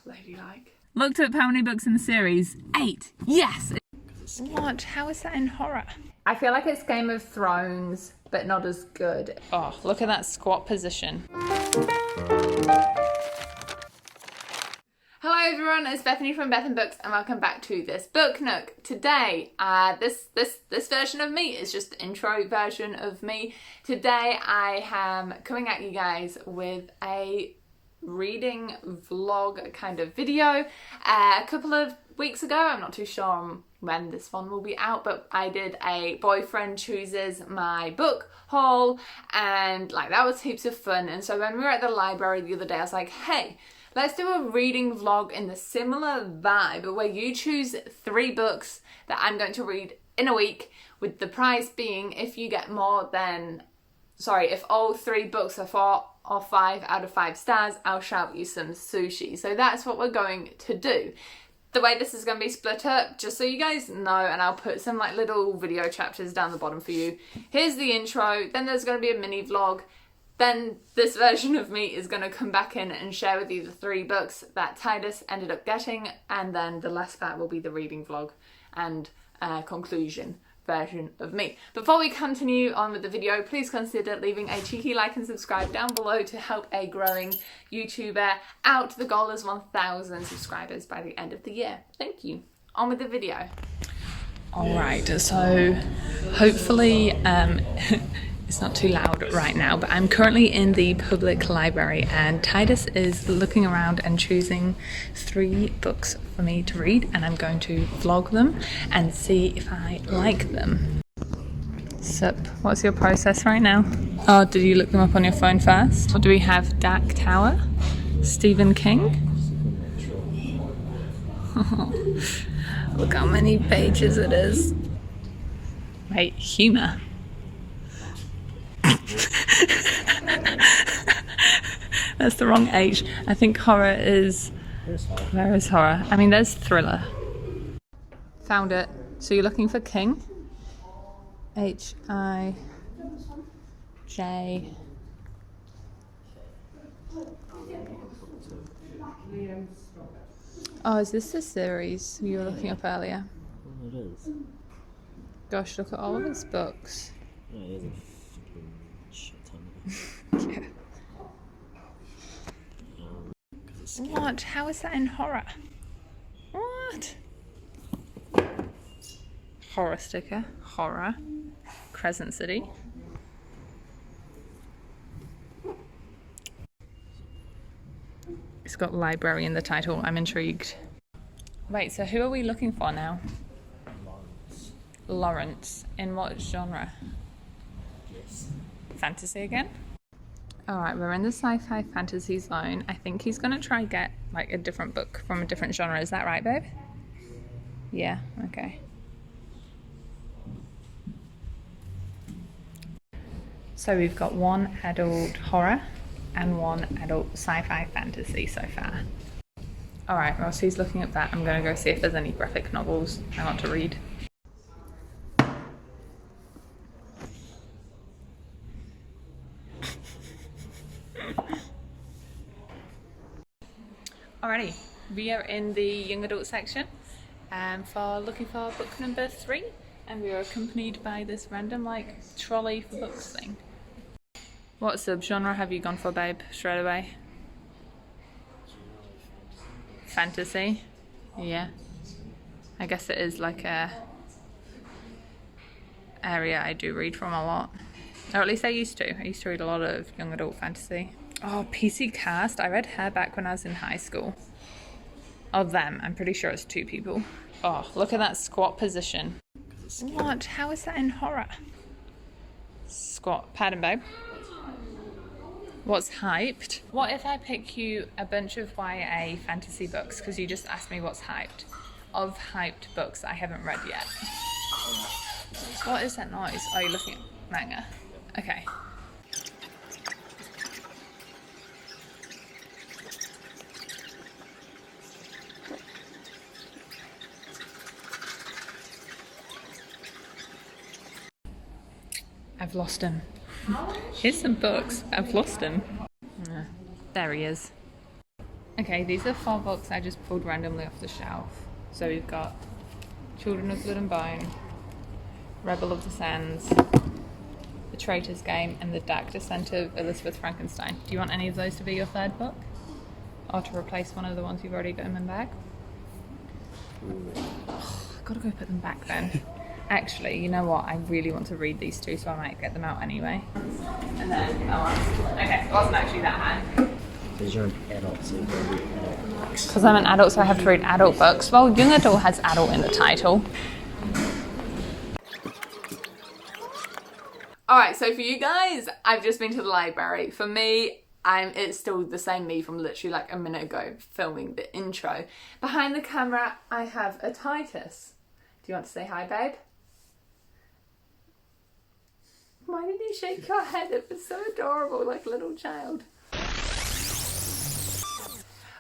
Ladylike. Looked up how many books in the series. 8. Yes! What? How is that in horror? I feel like it's Game of Thrones, but not as good. Oh, look at that squat position. Hello everyone, it's Bethany from Beth and Books and welcome back to this Book Nook. Today, this version of me is just the intro version of me. Today I am coming at you guys with a reading vlog kind of video. A couple of weeks ago, I'm not too sure when this one will be out, but I did a boyfriend chooses my book haul and like that was heaps of fun. And so when we were at the library the other day, I was like, hey, let's do a reading vlog in the similar vibe where you choose 3 books that I'm going to read in a week, with the prize being if you get more than, if all 3 books are 4 or 5 out of 5 stars, I'll shout you some sushi. So that's what we're going to do. The way this is going to be split up, just so you guys know, and I'll put some like little video chapters down the bottom for you. Here's the intro, then there's going to be a mini vlog. Then this version of me is going to come back in and share with you the 3 books that Titus ended up getting, and then the last part will be the reading vlog and conclusion version of me. Before we continue on with the video, please consider leaving a cheeky like and subscribe down below to help a growing YouTuber out. The goal is 1,000 subscribers by the end of the year. Thank you. On with the video. Alright, so hopefully it's not too loud right now, but I'm currently in the public library and Titus is looking around and choosing 3 books for me to read, and I'm going to vlog them and see if I like them. Sup, what's your process right now? Oh, did you look them up on your phone first? What do we have? Dark Tower? Stephen King? Look how many pages it is. Wait, humour. That's the wrong H. I think horror is... Where is horror? I mean, there's thriller. Found it. So you're looking for King? H-I-J... Oh, is this the series you were looking up earlier? Oh, it is. Gosh, look at all of his books. Yeah, it is a fucking shit ton of it. Yeah. What? How is that in horror? What? Horror sticker. Horror. Crescent City. It's got library in the title. I'm intrigued. Wait, so who are we looking for now? Lawrence. In what genre? Yes. Fantasy again? Alright, we're in the sci-fi fantasy zone. I think he's gonna try get like a different book from a different genre. Is that right, babe? Yeah, okay. So we've got 1 adult horror and 1 adult sci-fi fantasy so far. Alright, whilst he's looking at that, I'm gonna go see if there's any graphic novels I want to read. Alrighty, we are in the young adult section for looking for book number 3, and we are accompanied by this random like trolley for books thing. What subgenre have you gone for, babe, straight away? Fantasy? Yeah. I guess it is like a area I do read from a lot. Or at least I used to. I used to read a lot of young adult fantasy. Oh, PC Cast. I read her back when I was in high school. Oh, them. I'm pretty sure it's 2 people. Oh, look at that squat position. What? How is that in horror? Squat. Pardon, babe. What's hyped? What if I pick you a bunch of YA fantasy books, because you just asked me what's hyped, of hyped books I haven't read yet? What is that noise? Oh, you're looking at manga. Okay. I've lost him. Here's some books. I've lost him. There he is. Okay, these are 4 books I just pulled randomly off the shelf. So we've got Children of Blood and Bone, Rebel of the Sands, The Traitor's Game, and The Dark Descent of Elizabeth Frankenstein. Do you want any of those to be your 3rd book? Or to replace one of the ones you've already got in the bag? I've got to go put them back then. Actually, you know what? I really want to read these 2, so I might get them out anyway. And then that one. Okay, it wasn't actually that high. Because you're an adult, so you gotta read adult books. Because I'm an adult, so I have to read adult books. Well, young adult has adult in the title. Alright, so for you guys, I've just been to the library. For me, it's still the same me from literally like a minute ago filming the intro. Behind the camera, I have a Titus. Do you want to say hi, babe? Why did you shake your head? It was so adorable, like a little child.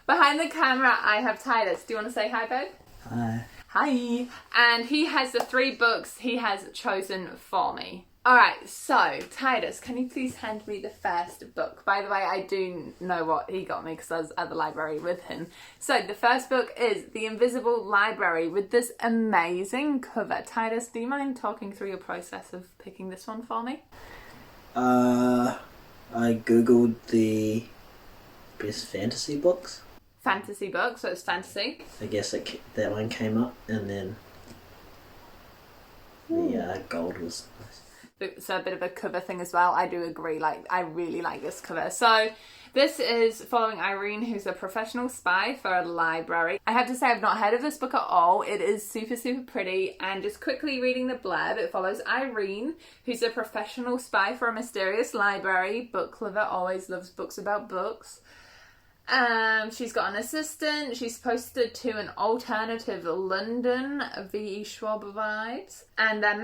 Behind the camera, I have Titus. Do you want to say hi, babe? Hi. Hi. And he has the 3 books he has chosen for me. Alright, so Titus, can you please hand me the first book? By the way, I do know what he got me because I was at the library with him. So the first book is The Invisible Library with this amazing cover. Titus, do you mind talking through your process of picking this one for me? I googled the best fantasy books. Fantasy book, so it's fantasy. I guess that one came up, and then the gold was nice. So a bit of a cover thing as well. I do agree, like I really like this cover. So this is following Irene, who's a professional spy for a library. I have to say I've not heard of this book at all. It is super, super pretty, and just quickly reading the blurb, it follows Irene, who's a professional spy for a mysterious library. Book lover, always loves books about books. She's got an assistant. She's posted to an alternative London, V.E. Schwab vibes, and their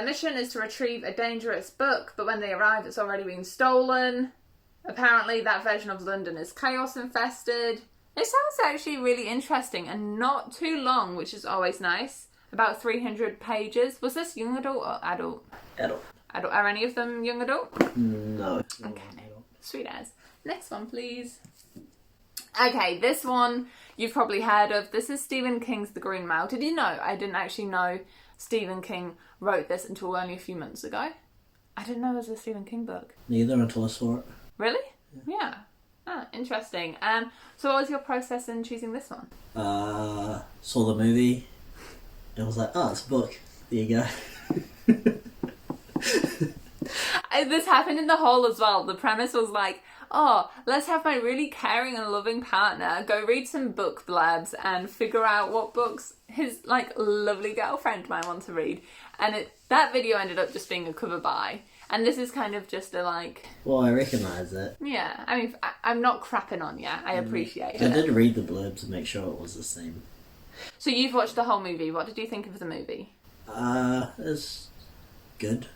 mission is to retrieve a dangerous book, but when they arrive it's already been stolen. Apparently that version of London is chaos infested. It sounds actually really interesting and not too long, which is always nice. About 300 pages. Was this young adult or adult? Adult. Adult. Are any of them young adult? No. Okay. Sweet as. Next one, please. Okay, this one you've probably heard of. This is Stephen King's The Green Mile. Did you know? I didn't actually know Stephen King wrote this until only a few months ago. I didn't know it was a Stephen King book. Neither until I saw it. Really? Yeah. Ah, interesting. So what was your process in choosing this one? Saw the movie and was like, oh, it's a book. There you go. This happened in the hall as well. The premise was like, oh, let's have my really caring and loving partner go read some book blurbs and figure out what books his like lovely girlfriend might want to read. And that video ended up just being a cover buy. And this is kind of just a like... Well, I recognise it. Yeah, I mean, I'm not crapping on you. I appreciate it. I did read the blurb to make sure it was the same. So you've watched the whole movie. What did you think of the movie? It's good.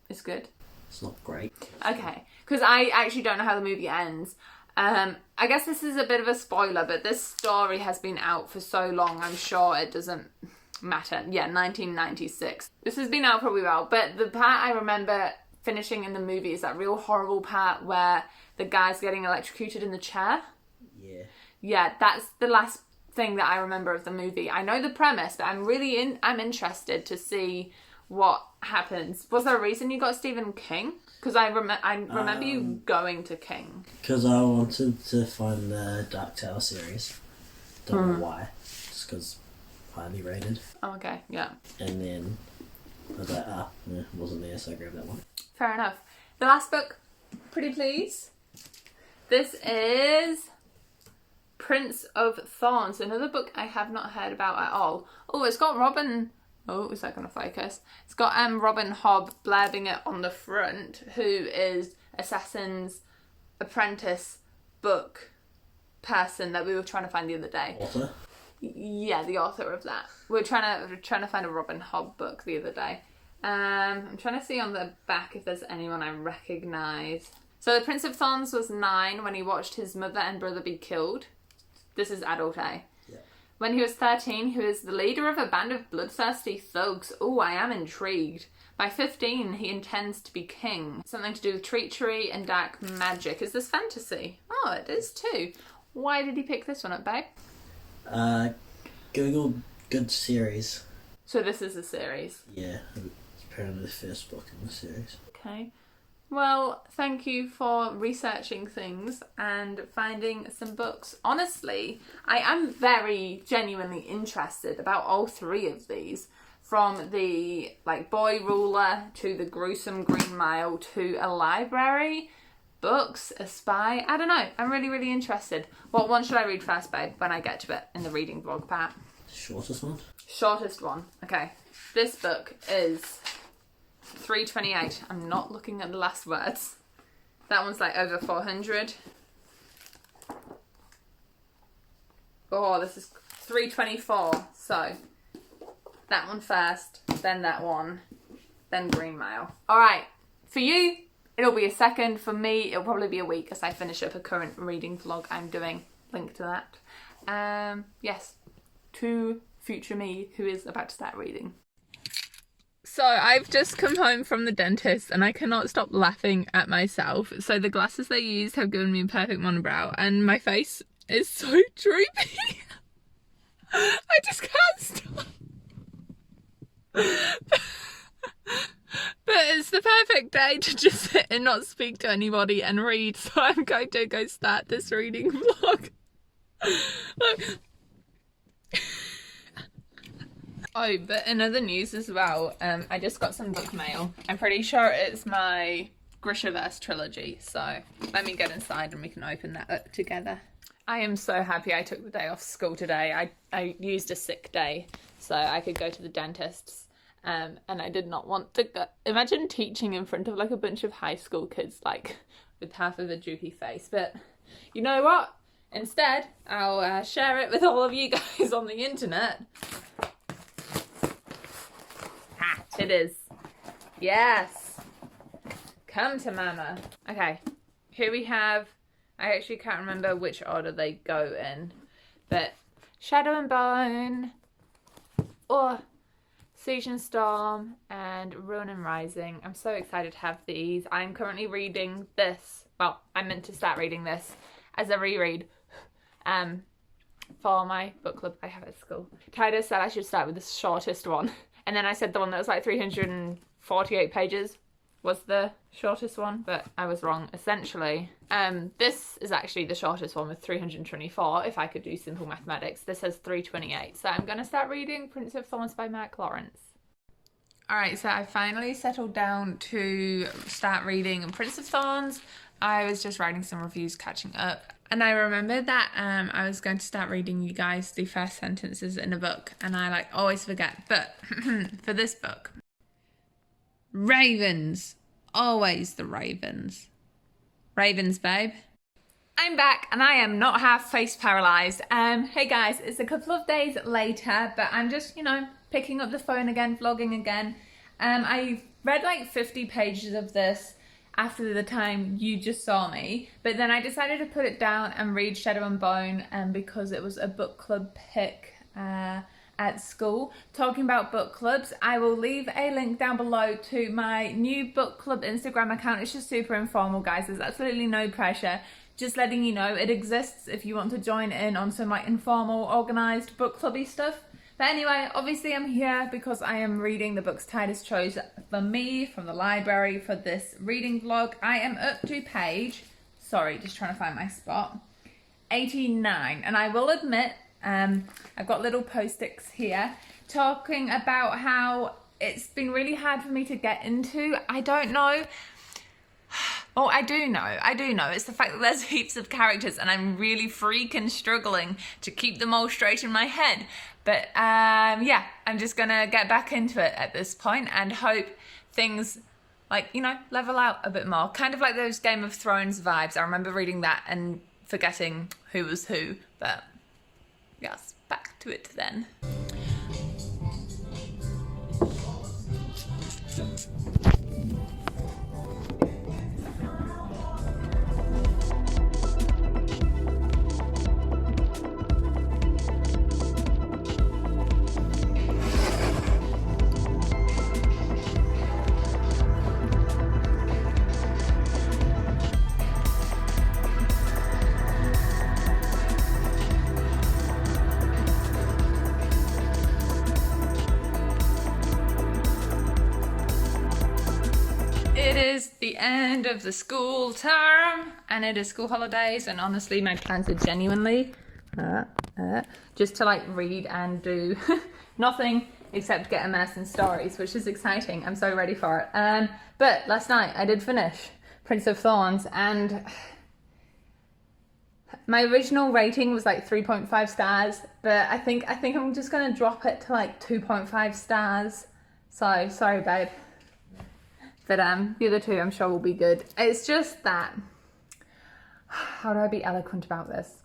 It's good? It's not great. Okay, because I actually don't know how the movie ends. I guess this is a bit of a spoiler, but this story has been out for so long, I'm sure it doesn't matter. Yeah, 1996. This has been out for a while, but the part I remember finishing in the movie is that real horrible part where the guy's getting electrocuted in the chair. Yeah. Yeah, that's the last thing that I remember of the movie. I know the premise, but I'm interested to see what happens. Was there a reason you got Stephen King? Because I remember you going to King. Because I wanted to find the Dark Tower series. Don't know why. Just because highly rated. Oh, okay, yeah. And then I was like, it wasn't there, so I grabbed that one. Fair enough. The last book, pretty please. This is Prince of Thorns, another book I have not heard about at all. Oh, it's got Robin... Oh, is that going to focus? It's got Robin Hobb blabbing it on the front, who is Assassin's Apprentice book person that we were trying to find the other day. Author? Yeah, the author of that. We were trying to find a Robin Hobb book the other day. I'm trying to see on the back if there's anyone I recognise. So the Prince of Thorns was 9 when he watched his mother and brother be killed. This is adult A. Yeah. When he was 13, he was the leader of a band of bloodthirsty thugs. Oh, I am intrigued. By 15, he intends to be king. Something to do with treachery and dark magic. Is this fantasy? Oh, it is too. Why did he pick this one up, babe? Google good series. So this is a series? Yeah, it's apparently the first book in the series. Okay. Well, thank you for researching things and finding some books. Honestly, I am very genuinely interested about all three of these. From the boy ruler to the gruesome Green Mile to a library, books, a spy. I don't know. I'm really, really interested. What one should I read first, babe, when I get to it in the reading vlog part? Shortest one? Shortest one. Okay. This book is 328. I'm not looking at the last words. That one's over 400. Oh, this is 324. So that one first, then that one, then Green Mile. All right, for you, it'll be a second. For me, it'll probably be a week as I finish up a current reading vlog I'm doing. Link to that. Yes, to future me who is about to start reading. So I've just come home from the dentist and I cannot stop laughing at myself. So the glasses they used have given me a perfect monobrow and my face is so droopy. I just can't stop. But it's the perfect day to just sit and not speak to anybody and read, so I'm going to go start this reading vlog. Oh, but in other news as well, I just got some book mail. I'm pretty sure it's my Grishaverse trilogy, so let me get inside and we can open that up together. I am so happy I took the day off school today. I used a sick day so I could go to the dentist's, and I did not want to go. Imagine teaching in front of a bunch of high school kids with half of a droopy face, but you know what? Instead, I'll share it with all of you guys on the internet. Ha! It is. Yes! Come to mama. Okay, here we have, I actually can't remember which order they go in, but Shadow and Bone, or Siege and Storm, and Ruin and Rising. I'm so excited to have these. I'm currently reading this. Well, I meant to start reading this as a reread for my book club I have at school. Titus said I should start with the shortest one. And then I said the one that was 348 pages was the shortest one, but I was wrong, essentially. This is actually the shortest one with 324, if I could do simple mathematics. This has 328, so I'm going to start reading Prince of Thorns by Mark Lawrence. Alright, so I finally settled down to start reading Prince of Thorns. I was just writing some reviews, catching up, and I remembered that I was going to start reading you guys the first sentences in a book, and I always forget, but for this book, Ravens. Always the ravens. Ravens, babe. I'm back and I am not half face paralysed. Hey guys, it's a couple of days later, but I'm just, picking up the phone again, vlogging again. I read 50 pages of this after the time you just saw me, but then I decided to put it down and read Shadow and Bone because it was a book club pick at school. Talking about book clubs, I will leave a link down below to my new book club Instagram account. It's just super informal, guys. There's absolutely no pressure. Just letting you know it exists if you want to join in on some informal, organised book clubby stuff. But anyway, obviously I'm here because I am reading the books Titus chose for me from the library for this reading vlog. I am up to page, sorry, just trying to find my spot, 89. And I will admit, I've got little post-its here talking about how it's been really hard for me to get into. I don't know. Oh, I do know. It's the fact that there's heaps of characters and I'm really freaking struggling to keep them all straight in my head. But yeah, I'm just gonna get back into it at this point and hope things level out a bit more. Kind of like those Game of Thrones vibes. I remember reading that and forgetting who was who, but yes, back to it then. is the end of the school term and it is school holidays, and honestly my plans are genuinely just to like read and do nothing except get immersed in stories, which is exciting. I'm so ready for it. But last night I did finish Prince of Thorns, and my original rating was like 3.5 stars, but I think I'm just gonna drop it to like 2.5 stars. So sorry babe. But the other two I'm sure will be good. It's just that, how do I be eloquent about this?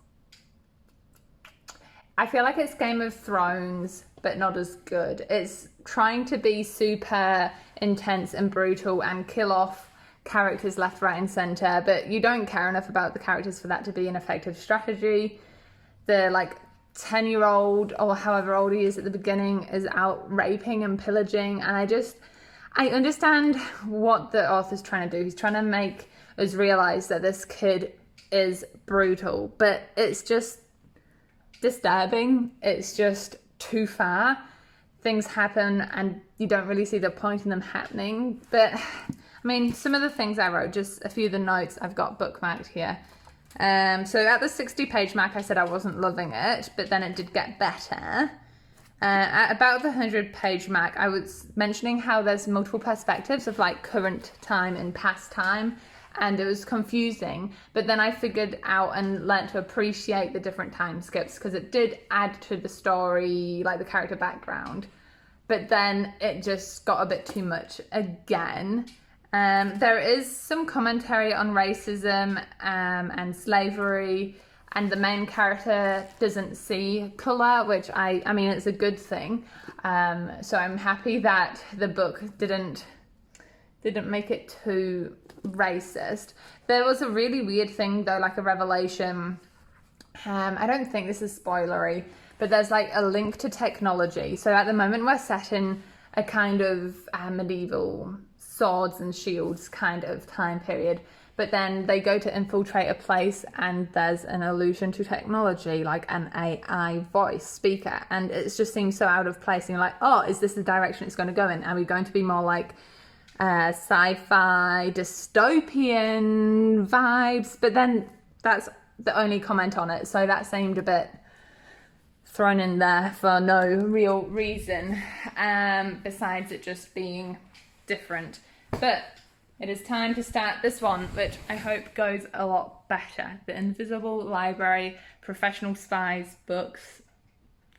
I feel like it's Game of Thrones, but not as good. It's trying to be super intense and brutal and kill off characters left, right and centre, but you don't care enough about the characters for that to be an effective strategy. The like 10-year-old or however old he is at the beginning is out raping and pillaging, and I understand what the author's trying to do. He's trying to make us realise that this kid is brutal, but it's just disturbing. It's just too far. Things happen and you don't really see the point in them happening. But I mean, some of the things I wrote, just a few of the notes I've got bookmarked here. So at the 60-page mark, I said I wasn't loving it, but then it did get better. At about the 100-page mark, I was mentioning how there's multiple perspectives of like current time and past time, and it was confusing, but then I figured out and learned to appreciate the different time skips because it did add to the story, like the character background, but then it just got a bit too much again. There is some commentary on racism and slavery, and the main character doesn't see colour, which I mean, it's a good thing. So I'm happy that the book didn't make it too racist. There was a really weird thing though, like a revelation. I don't think this is spoilery, but there's like a link to technology. So at the moment we're set in a kind of medieval swords and shields kind of time period. But then they go to infiltrate a place and there's an allusion to technology, like an AI voice speaker. And it just seems so out of place. And you're like, oh, is this the direction it's going to go in? Are we going to be more like sci-fi, dystopian vibes? But then that's the only comment on it. So that seemed a bit thrown in there for no real reason, besides it just being different. But it is time to start this one, which I hope goes a lot better. The Invisible Library, Professional Spies books.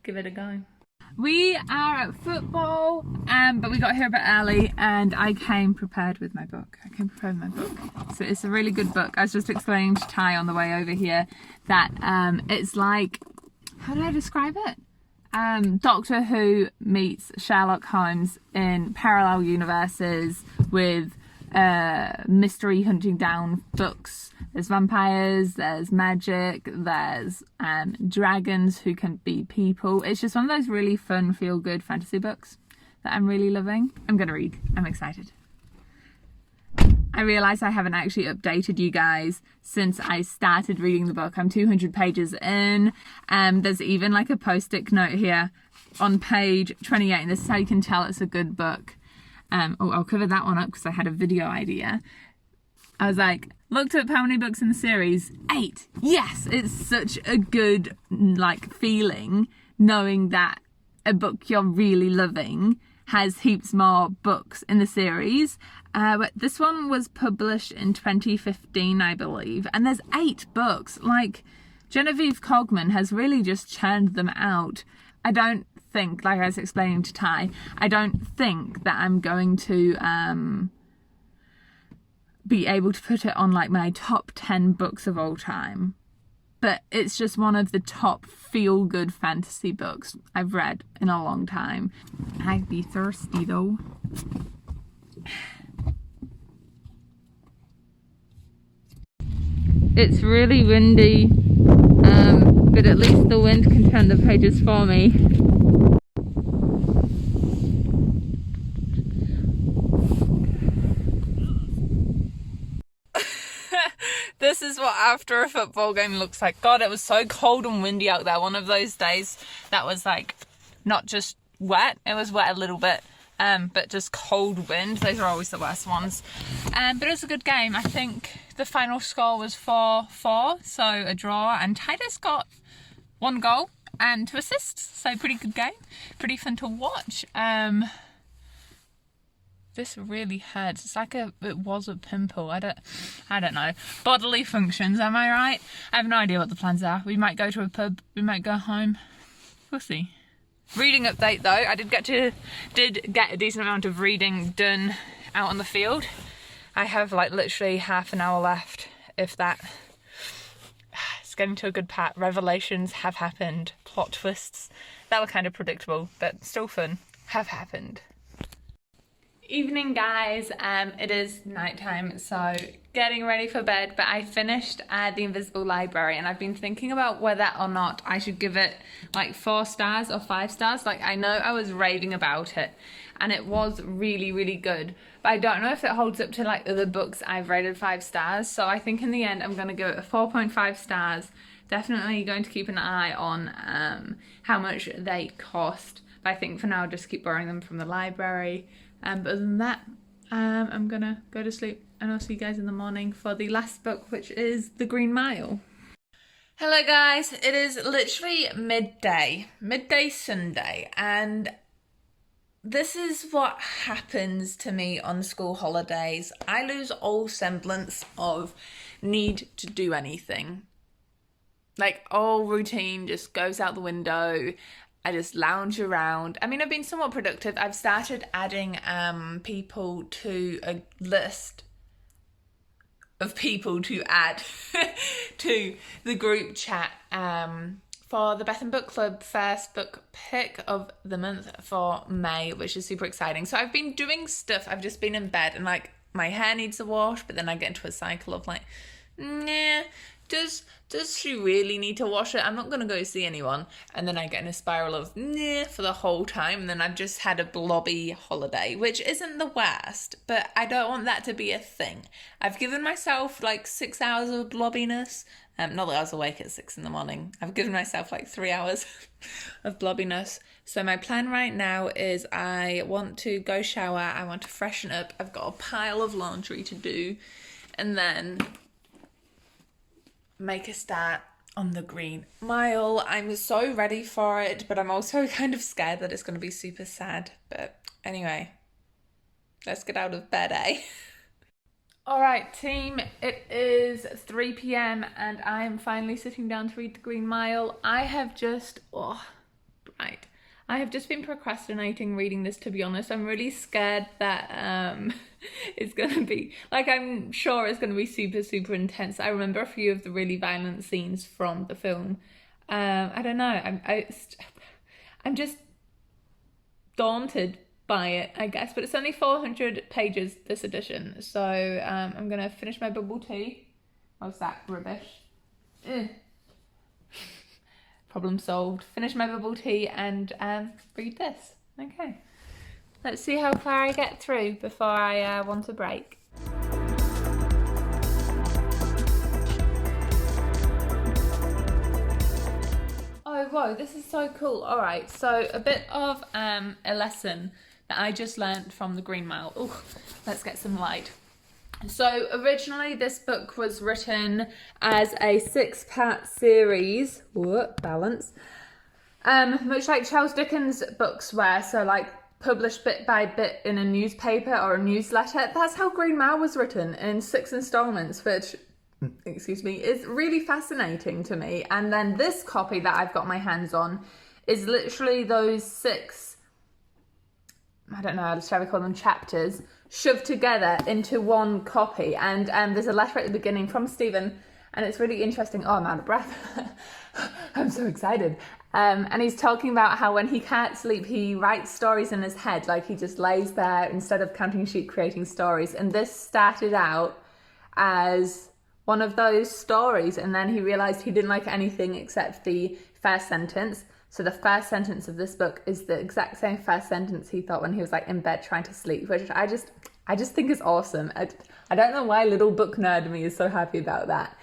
Give it a go. We are at football, but we got here a bit early and I came prepared with my book. So it's a really good book. I was just explaining to Ty on the way over here that it's like, how do I describe it? Doctor Who meets Sherlock Holmes in parallel universes with mystery hunting down books. There's vampires, there's magic, there's dragons who can be people. It's just one of those really fun, feel-good fantasy books that I'm really loving. I'm gonna read. I'm excited. I realise I haven't actually updated you guys since I started reading the book. I'm 200 pages in. There's even like a post-it note here on page 28, and this is how you can tell it's a good book. I'll cover that one up because I had a video idea. I was like, looked up how many books in the series. 8. Yes, it's such a good like feeling knowing that a book you're really loving has heaps more books in the series. But this one was published in 2015, I believe, and there's 8 books. Like, Genevieve Cogman has really just churned them out. I don't think, like I was explaining to Ty, I don't think that I'm going to be able to put it on like my top 10 books of all time, but it's just one of the top feel-good fantasy books I've read in a long time. I'd be thirsty though. It's really windy, but at least the wind can turn the pages for me. This is what after a football game looks like. God, it was so cold and windy out there. One of those days that was like not just wet, it was wet a little bit. but just cold wind. Those are always the worst ones. But it was a good game. I think the final score was 4-4, so a draw, and Titus got 1 goal and 2 assists, so pretty good game, pretty fun to watch. This really hurts. It's like it was a pimple. I don't know. Bodily functions, am I right? I have no idea what the plans are. We might go to a pub, we might go home. We'll see. Reading update though, I did get a decent amount of reading done out on the field. I have like literally half an hour left, if that. It's getting to a good part. Revelations have happened. Plot twists that were kind of predictable, but still fun, have happened. Evening guys, it is nighttime, so getting ready for bed, but I finished The Invisible Library, and I've been thinking about whether or not I should give it like 4 stars or 5 stars. Like, I know I was raving about it and it was really, really good, but I don't know if it holds up to like other books I've rated 5 stars, so I think in the end I'm going to give it a 4.5 stars. Definitely going to keep an eye on how much they cost, but I think for now I'll just keep borrowing them from the library. But other than that, I'm gonna go to sleep, and I'll see you guys in the morning for the last book, which is The Green Mile. Hello guys, it is literally midday Sunday, and this is what happens to me on school holidays. I lose all semblance of need to do anything. Like, all routine just goes out the window. I just lounge around. I mean, I've been somewhat productive. I've started adding people to a list of people to add to the group chat for the Bethan Book Club first book pick of the month for May, which is super exciting. So I've been doing stuff. I've just been in bed and like my hair needs a wash, but then I get into a cycle of like, nah, does she really need to wash it? I'm not going to go see anyone. And then I get in a spiral of nah for the whole time. And then I've just had a blobby holiday, which isn't the worst, but I don't want that to be a thing. I've given myself like 6 hours of blobbiness. Not that I was awake at 6 in the morning. I've given myself like 3 hours of blobbiness. So my plan right now is I want to go shower. I want to freshen up. I've got a pile of laundry to do. And then make a start on the Green Mile. I'm so ready for it, but I'm also kind of scared that it's going to be super sad. But anyway, let's get out of bed, eh? Alright team, it is 3 p.m. and I am finally sitting down to read The Green Mile. I have just been procrastinating reading this, to be honest. I'm really scared that it's gonna be, like, I'm sure it's gonna be super, super intense. I remember a few of the really violent scenes from the film. I don't know, I'm just daunted by it, I guess, but it's only 400 pages this edition, so I'm gonna finish my bubble tea. What's that rubbish? Problem solved. Finish my bubble tea and read this. Okay, let's see how far I get through before I want a break. Oh whoa, this is so cool. All right, so a bit of a lesson that I just learned from The Green Mile. Ooh, let's get some light. So originally this book was written as a 6-part series, balance, much like Charles Dickens' books were, so like published bit by bit in a newspaper or a newsletter. That's how Green Mile was written, in 6 installments, which, excuse me, is really fascinating to me. And then this copy that I've got my hands on is literally those 6, I don't know, shall we call them chapters, shoved together into one copy. And there's a letter at the beginning from Stephen, and it's really interesting. Oh, I'm out of breath. I'm so excited. And he's talking about how when he can't sleep, he writes stories in his head. Like, he just lays there instead of counting sheep, creating stories. And this started out as one of those stories, and then he realized he didn't like anything except the first sentence. So the first sentence of this book is the exact same first sentence he thought when he was like in bed trying to sleep, which I just think is awesome. I don't know why little book nerd me is so happy about that.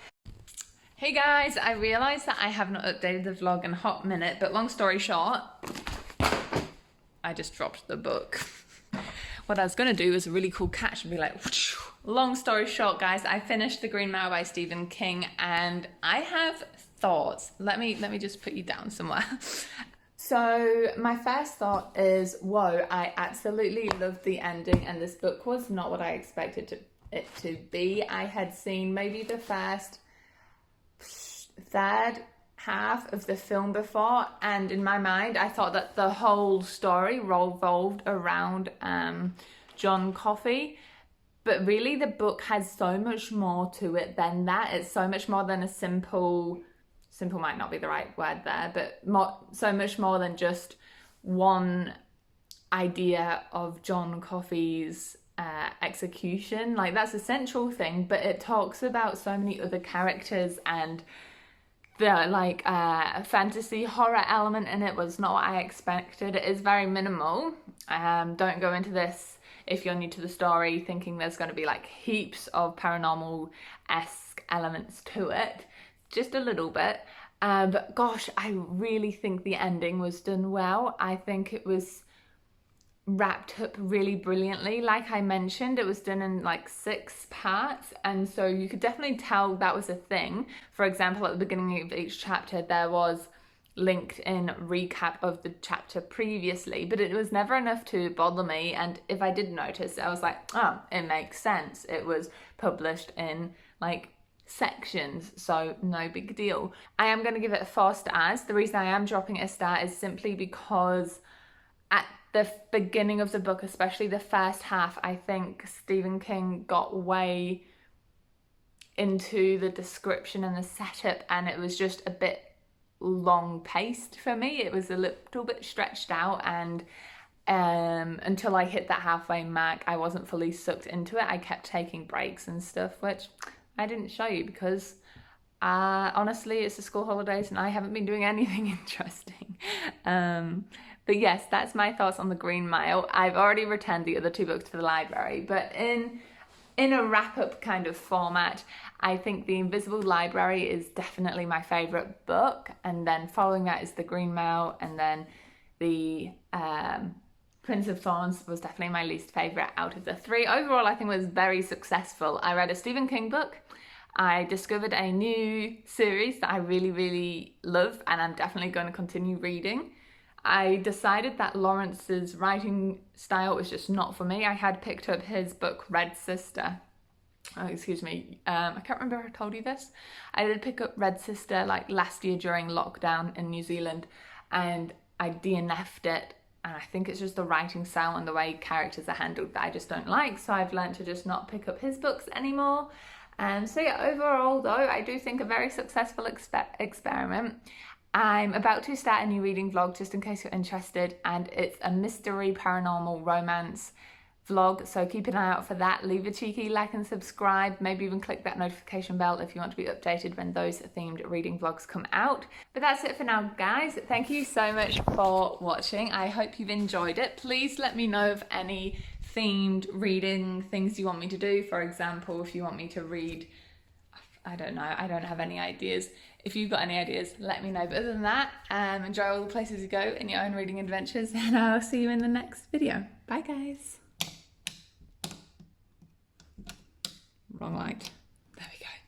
Hey guys, I realised that I have not updated the vlog in a hot minute, but long story short, I just dropped the book. what I was going to do was a really cool catch and be like, whoosh. Long story short, guys, I finished The Green Mile by Stephen King, and I have thoughts. Let me just put you down somewhere. So my first thought is, whoa, I absolutely loved the ending, and this book was not what I expected it to be. I had seen maybe the first third half of the film before, and in my mind I thought that the whole story revolved around John Coffey, but really the book has so much more to it than that. It's so much more than a simple might not be the right word there, but so much more than just one idea of John Coffey's execution. Like, that's a central thing, but it talks about so many other characters, and the like fantasy horror element in it was not what I expected. It is very minimal. Don't go into this if you're new to the story thinking there's going to be like heaps of paranormal-esque elements to it. Just a little bit. But gosh, I really think the ending was done well. I think it was wrapped up really brilliantly. Like I mentioned, it was done in like 6 parts, and so you could definitely tell that was a thing. For example, at the beginning of each chapter there was linked in recap of the chapter previously, but it was never enough to bother me, and if I did notice, I was like, oh, it makes sense. It was published in like sections, so no big deal. I am going to give it 4 stars. The reason I am dropping it a star is simply because at the beginning of the book, especially the first half, I think Stephen King got way into the description and the setup, and it was just a bit long paced for me. It was a little bit stretched out, and until I hit that halfway mark, I wasn't fully sucked into it. I kept taking breaks and stuff, which I didn't show you because honestly, it's the school holidays and I haven't been doing anything interesting. But yes, that's my thoughts on The Green Mile. I've already returned the other 2 books to the library, but in a wrap-up kind of format, I think The Invisible Library is definitely my favourite book, and then following that is The Green Mile, and then the Prince of Thorns was definitely my least favourite out of the 3. Overall, I think it was very successful. I read a Stephen King book. I discovered a new series that I really, really love, and I'm definitely going to continue reading. I decided that Lawrence's writing style was just not for me. I had picked up his book, Red Sister. Oh, excuse me. I can't remember if I told you this. I did pick up Red Sister like last year during lockdown in New Zealand, and I DNF'd it. And I think it's just the writing style and the way characters are handled that I just don't like. So I've learned to just not pick up his books anymore. So yeah, overall though, I do think a very successful experiment. I'm about to start a new reading vlog, just in case you're interested, and it's a mystery paranormal romance vlog, so keep an eye out for that. Leave a cheeky like and subscribe, maybe even click that notification bell if you want to be updated when those themed reading vlogs come out. But that's it for now, guys. Thank you so much for watching. I hope you've enjoyed it. Please let me know of any themed reading things you want me to do. For example, if you want me to read, I don't know, I don't have any ideas. If you've got any ideas, let me know. But other than that, enjoy all the places you go in your own reading adventures, and I'll see you in the next video. Bye, guys. Wrong light.